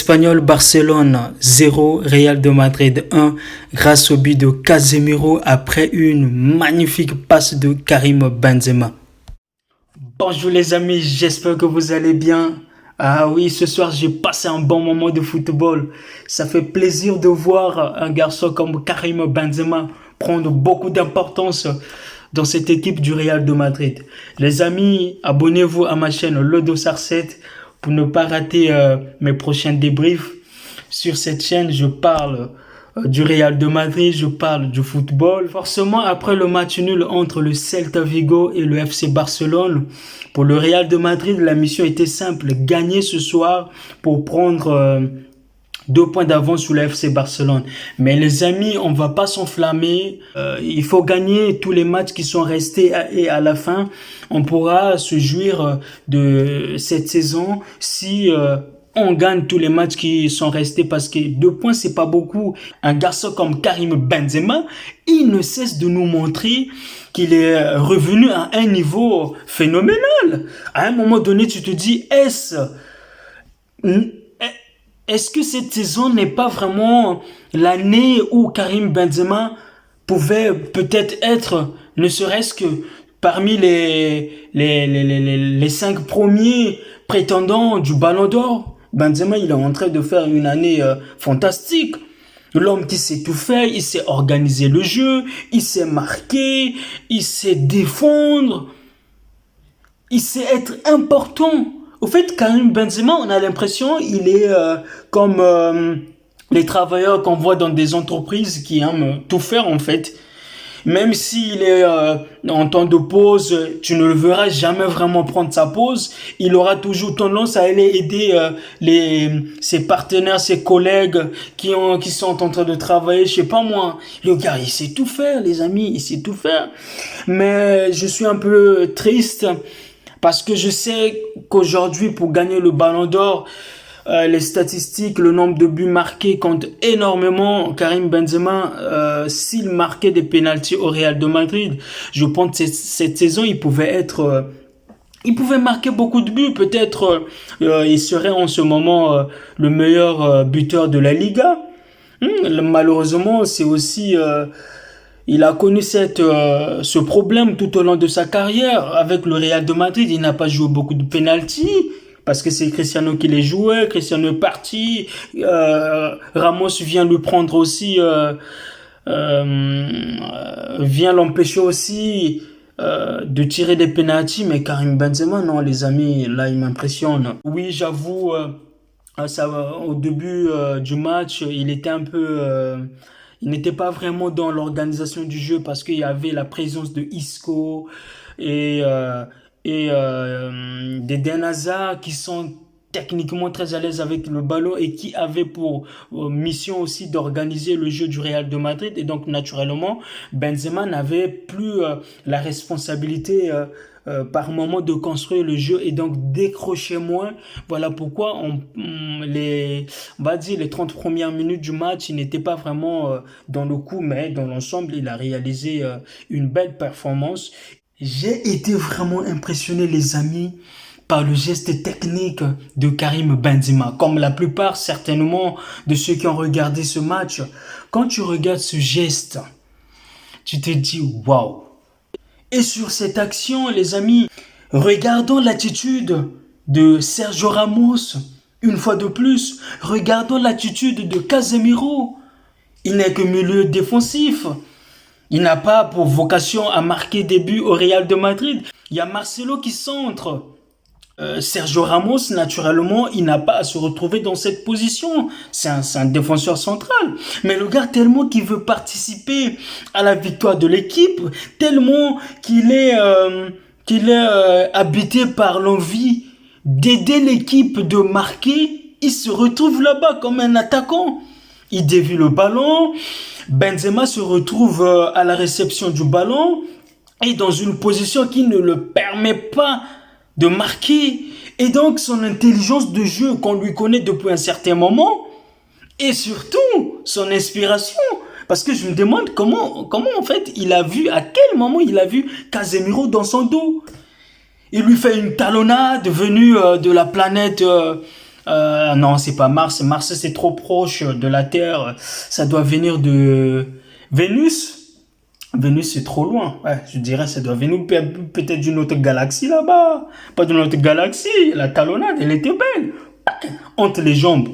Espanyol Barcelone 0, Real de Madrid 1 grâce au but de Casemiro après une magnifique passe de Karim Benzema. Bonjour les amis, j'espère que vous allez bien. Ah oui, ce soir j'ai passé un bon moment de football. Ça fait plaisir de voir un garçon comme Karim Benzema prendre beaucoup d'importance dans cette équipe du Real de Madrid. Les amis, abonnez-vous à ma chaîne Le Dossard 7 pour ne pas rater mes prochains débriefs. Sur cette chaîne, je parle du Real de Madrid, je parle du football. Forcément, après le match nul entre le Celta Vigo et le FC Barcelone, pour le Real de Madrid, la mission était simple, gagner ce soir pour prendre 2 points d'avance sur le FC Barcelone. Mais les amis, on va pas s'enflammer. Il faut gagner tous les matchs qui sont restés et à la fin, on pourra se jouir de cette saison si on gagne tous les matchs qui sont restés, parce que 2 points, c'est pas beaucoup. Un garçon comme Karim Benzema, il ne cesse de nous montrer qu'il est revenu à un niveau phénoménal. À un moment donné, tu te dis, est-ce que cette saison n'est pas vraiment l'année où Karim Benzema pouvait peut-être être, ne serait-ce que parmi les 5 premiers prétendants du Ballon d'Or? Benzema, il est en train de faire une année fantastique. L'homme qui sait tout faire, il sait organiser le jeu, il sait marquer, il sait défendre, il sait être important. Au fait, Karim Benzema, on a l'impression il est comme les travailleurs qu'on voit dans des entreprises qui aiment tout faire en fait. Même s'il est en temps de pause, tu ne le verras jamais vraiment prendre sa pause. Il aura toujours tendance à aller aider ses partenaires, ses collègues qui sont en train de travailler. Je sais pas moi. Le gars, il sait tout faire, les amis, il sait tout faire. Mais je suis un peu triste parce que je sais qu'aujourd'hui, pour gagner le Ballon d'Or, les statistiques, le nombre de buts marqués compte énormément. Karim Benzema, s'il marquait des pénaltys au Real de Madrid, je pense que cette saison, il pouvait marquer beaucoup de buts. Peut-être il serait en ce moment le meilleur buteur de la Liga. Malheureusement, c'est aussi... il a connu ce problème tout au long de sa carrière. Avec le Real de Madrid, il n'a pas joué beaucoup de pénaltys parce que c'est Cristiano qui les jouait. Cristiano est parti. Ramos vient lui prendre aussi, vient l'empêcher aussi de tirer des pénaltys. Mais Karim Benzema, non, les amis, là, il m'impressionne. Oui, j'avoue, au début du match, il était un peu... il n'était pas vraiment dans l'organisation du jeu parce qu'il y avait la présence de Isco et d'Eden Hazard qui sont techniquement très à l'aise avec le ballon et qui avaient pour mission aussi d'organiser le jeu du Real de Madrid. Et donc, naturellement, Benzema n'avait plus la responsabilité par moment de construire le jeu et donc décrocher moins. Voilà pourquoi on va dire les 30 premières minutes du match, il n'était pas vraiment dans le coup, mais dans l'ensemble, il a réalisé une belle performance. J'ai été vraiment impressionné, les amis, par le geste technique de Karim Benzema. Comme la plupart, certainement, de ceux qui ont regardé ce match, quand tu regardes ce geste, tu te dis « waouh ». Et sur cette action, les amis, regardons l'attitude de Sergio Ramos. Une fois de plus, regardons l'attitude de Casemiro. Il n'est que milieu défensif. Il n'a pas pour vocation à marquer des buts au Real de Madrid. Il y a Marcelo qui centre. Sergio Ramos, naturellement, il n'a pas à se retrouver dans cette position. C'est un défenseur central. Mais le gars, tellement qu'il veut participer à la victoire de l'équipe, tellement qu'il est habité par l'envie d'aider l'équipe de marquer, il se retrouve là-bas comme un attaquant. Il dévie le ballon. Benzema se retrouve à la réception du ballon et dans une position qui ne le permet pas de marquer. Et donc son intelligence de jeu qu'on lui connaît depuis un certain moment et surtout son inspiration. Parce que je me demande comment en fait à quel moment il a vu Casemiro dans son dos. Il lui fait une talonnade venue de la planète Non, c'est pas Mars. Mars, c'est trop proche de la Terre. Ça doit venir de Vénus. Vénus, c'est trop loin. Ouais, je dirais ça doit venir peut-être d'une autre galaxie là-bas. Pas d'une autre galaxie. La talonnade, elle était belle. Entre les jambes.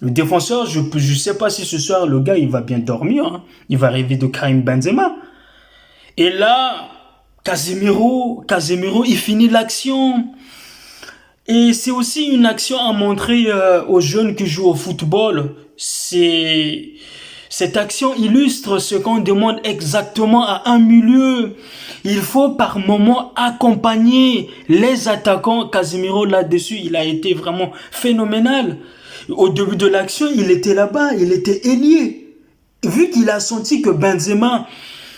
Le défenseur, je sais pas si ce soir, le gars, il va bien dormir. Hein. Il va rêver de Karim Benzema. Et là, Casemiro, il finit l'action. Et c'est aussi une action à montrer aux jeunes qui jouent au football. Cette action illustre ce qu'on demande exactement à un milieu. Il faut par moment accompagner les attaquants. Casemiro là-dessus, il a été vraiment phénoménal. Au début de l'action, il était là-bas, il était ailier. Vu qu'il a senti que Benzema,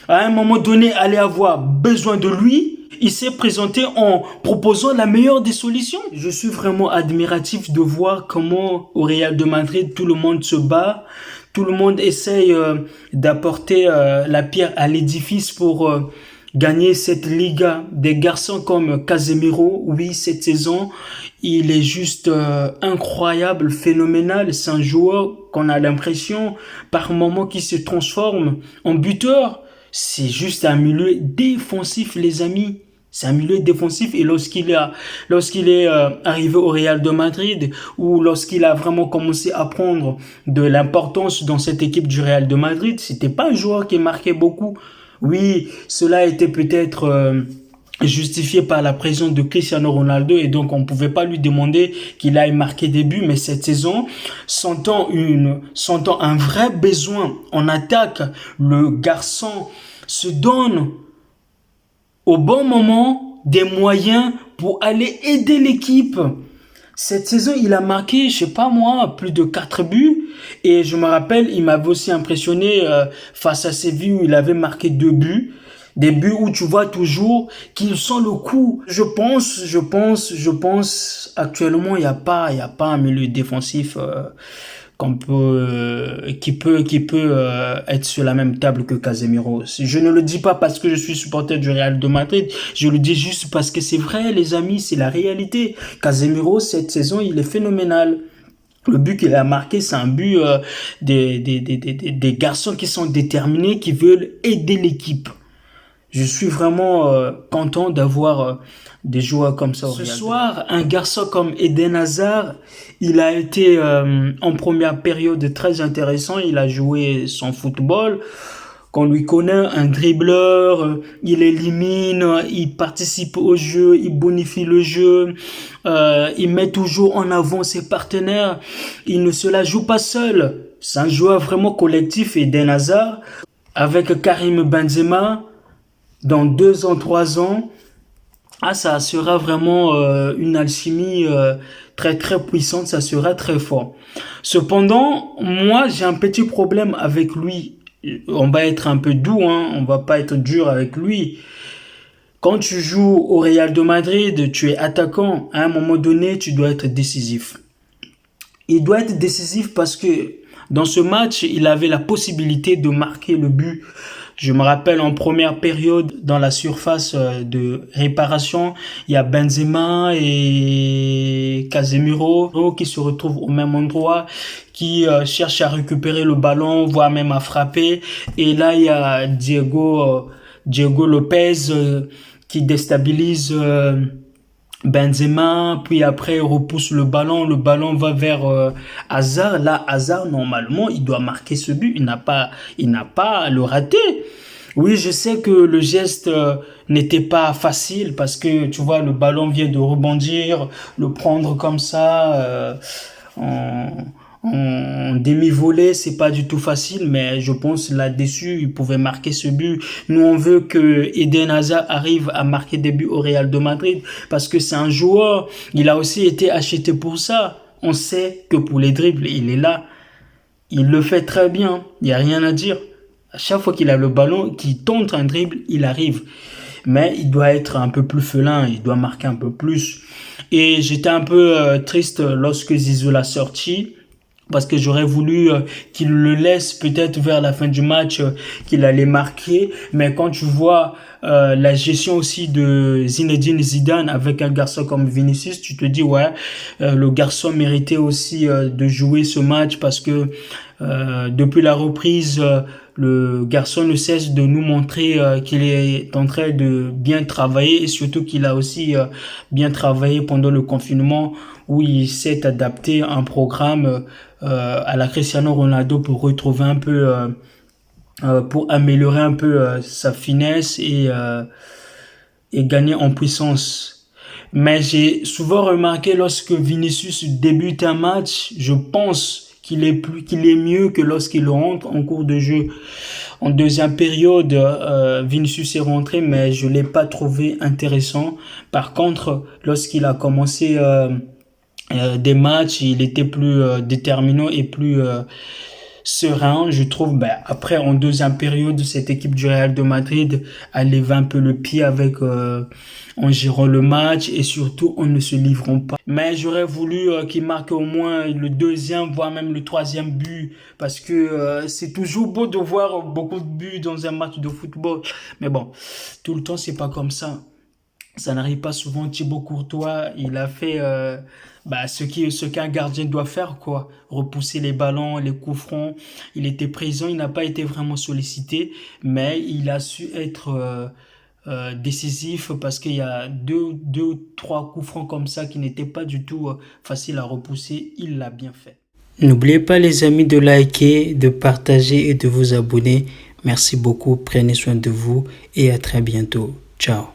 à un moment donné, allait avoir besoin de lui, il s'est présenté en proposant la meilleure des solutions. Je suis vraiment admiratif de voir comment au Real de Madrid, tout le monde se bat, tout le monde essaye d'apporter la pierre à l'édifice pour gagner cette Liga. Des garçons comme Casemiro, oui, cette saison, il est juste incroyable, phénoménal. C'est un joueur qu'on a l'impression par moments qui se transforme en buteur. C'est juste un milieu défensif, les amis. C'est un milieu défensif et lorsqu'il est arrivé au Real de Madrid ou lorsqu'il a vraiment commencé à prendre de l'importance dans cette équipe du Real de Madrid, c'était pas un joueur qui marquait beaucoup. Oui, cela était peut-être justifié par la présence de Cristiano Ronaldo et donc on pouvait pas lui demander qu'il aille marquer des buts, mais cette saison, sentant un vrai besoin en attaque, le garçon se donne au bon moment des moyens pour aller aider l'équipe. Cette saison, il a marqué, je sais pas moi, plus de 4 buts. Et je me rappelle, il m'avait aussi impressionné face à Séville où il avait marqué 2 buts. Des buts où tu vois toujours qu'ils sont le coup. Je pense, actuellement, il y a pas un milieu défensif qui peut être sur la même table que Casemiro. Je ne le dis pas parce que je suis supporter du Real de Madrid, je le dis juste parce que c'est vrai les amis, c'est la réalité. Casemiro cette saison, il est phénoménal. Le but qu'il a marqué, c'est un but des garçons qui sont déterminés, qui veulent aider l'équipe. Je suis vraiment content d'avoir des joueurs comme ça. Ce soir, un garçon comme Eden Hazard, il a été en première période très intéressant. Il a joué son football. Qu'on lui connaît, un dribbleur, il élimine, il participe au jeu, il bonifie le jeu, il met toujours en avant ses partenaires. Il ne se la joue pas seul. C'est un joueur vraiment collectif, Eden Hazard. Avec Karim Benzema, dans 2 ans, 3 ans, ça sera vraiment une alchimie très très puissante, ça sera très fort. Cependant, moi j'ai un petit problème avec lui. On va être un peu doux, hein, on va pas être dur avec lui. Quand tu joues au Real de Madrid, tu es attaquant, à un moment donné, tu dois être décisif. Il doit être décisif parce que dans ce match, il avait la possibilité de marquer le but. Je me rappelle en première période, dans la surface de réparation, il y a Benzema et Casemiro qui se retrouvent au même endroit, qui cherchent à récupérer le ballon, voire même à frapper. Et là, il y a Diego Lopez qui déstabilise Benzema, puis après repousse le ballon va vers Hazard. Là, Hazard, normalement, il doit marquer ce but, il n'a pas à le rater. Oui, je sais que le geste n'était pas facile parce que, tu vois, le ballon vient de rebondir, le prendre comme ça, en demi-volée, c'est pas du tout facile, mais je pense là-dessus, il pouvait marquer ce but. Nous, on veut que Eden Hazard arrive à marquer des buts au Real de Madrid parce que c'est un joueur, il a aussi été acheté pour ça. On sait que pour les dribbles, il est là. Il le fait très bien, il n'y a rien à dire. À chaque fois qu'il a le ballon, qu'il tente un dribble, il arrive. Mais il doit être un peu plus félin, il doit marquer un peu plus. Et j'étais un peu triste lorsque Zizou l'a sorti. parce que j'aurais voulu qu'il le laisse peut-être vers la fin du match, qu'il allait marquer. Mais quand tu vois la gestion aussi de Zinedine Zidane avec un garçon comme Vinicius, tu te dis ouais, le garçon méritait aussi de jouer ce match parce que depuis la reprise, le garçon ne cesse de nous montrer qu'il est en train de bien travailler et surtout qu'il a aussi bien travaillé pendant le confinement où il s'est adapté à un programme à la Cristiano Ronaldo pour retrouver un peu, pour améliorer un peu sa finesse et gagner en puissance. Mais j'ai souvent remarqué lorsque Vinicius débute un match, je pense qu'il est mieux que lorsqu'il rentre en cours de jeu. En deuxième période, Vinicius est rentré, mais je l'ai pas trouvé intéressant. Par contre, lorsqu'il a commencé des matchs, il était plus déterminant et plus serein, je trouve. Ben, après, en deuxième période, cette équipe du Real de Madrid a levé un peu le pied avec en gérant le match et surtout en ne se livrant pas. Mais j'aurais voulu qu'il marque au moins le deuxième, voire même le troisième but, parce que c'est toujours beau de voir beaucoup de buts dans un match de football. Mais bon, tout le temps, c'est pas comme ça. Ça n'arrive pas souvent. Thibaut Courtois, il a fait ce qu'un gardien doit faire, quoi. Repousser les ballons, les coups francs. Il était présent, il n'a pas été vraiment sollicité, mais il a su être décisif parce qu'il y a trois coups francs comme ça qui n'étaient pas du tout faciles à repousser. Il l'a bien fait. N'oubliez pas les amis de liker, de partager et de vous abonner. Merci beaucoup, prenez soin de vous et à très bientôt. Ciao.